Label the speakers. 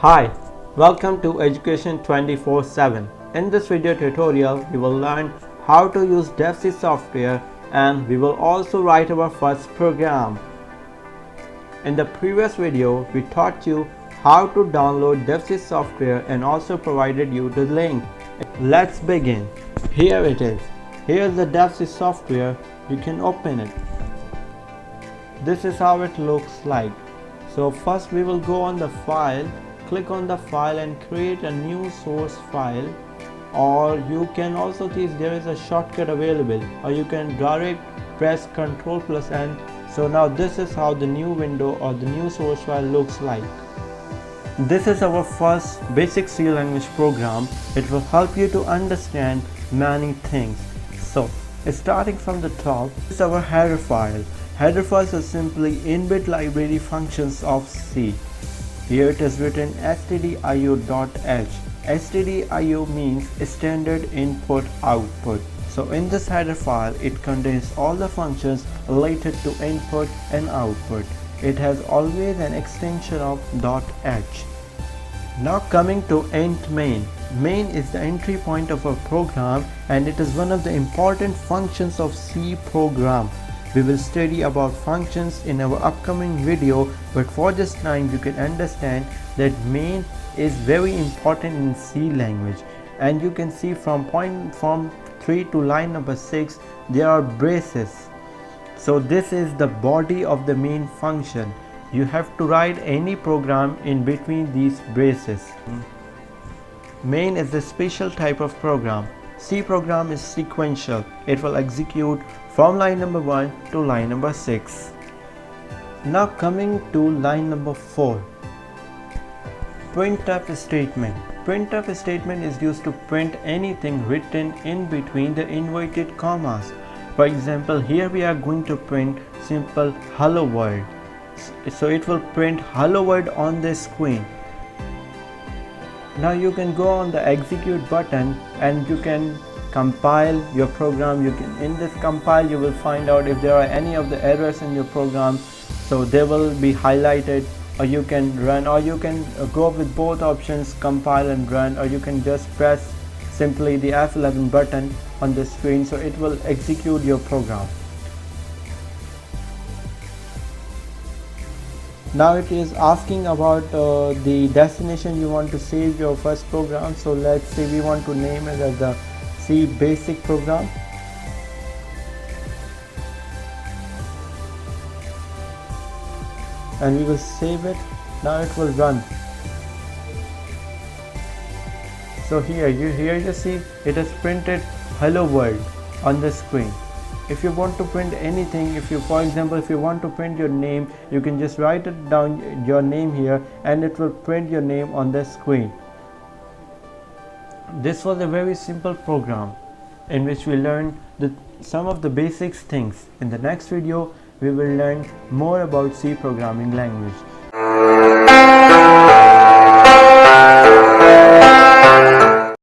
Speaker 1: Hi, welcome to Education 24/7. In this video tutorial, we will learn how to use DevC software and we will also write our first program. In the previous video, we taught you how to download DevC software and also provided you the link. Let's begin. Here it is. Here is the DevC software. You can open it. This is how it looks like. So first we will go on the file, click on the file and create a new source file, or you can also see there is a shortcut available, or you can direct press Ctrl+N. So now this is how the new window or the new source file looks like. This is our first basic C language program. It will help you to understand many things. So starting from the top, this is our header file. Header files are simply inbuilt library functions of C. Here it is written stdio.h. stdio means standard input output. So in this header file, it contains all the functions related to input and output. It has always an extension of .h. Now coming to int main. Main is the entry point of our program and it is one of the important functions of C program. We will study about functions in our upcoming video, but for this time you can understand that main is very important in C language. And you can see from point 3 to line number 6 there are braces. So this is the body of the main function. You have to write any program in between these braces. Main is a special type of program. C program is sequential. It will execute from line number 1 to line number 6. Now coming to line number 4. Printf statement. Printf statement is used to print anything written in between the inverted commas. For example, here we are going to print simple hello world. So it will print hello world on the screen. Now you can go on the execute button and you can compile your program. In this compile you will find out if there are any of the errors in your program, so they will be highlighted, or you can run, or you can go with both options, compile and run, or you can just press simply the F11 button on the screen, so it will execute your program. Now it is asking about the destination you want to save your first program. So let's say we want to name it as the C basic program. And we will save it. Now it will run. So here you see it has printed hello world on the screen. If you want to print anything, for example if you want to print your name, you can just write it down, your name here, and it will print your name on the screen. This was a very simple program in which we learned some of the basics things. In the next video we will learn more about C programming language.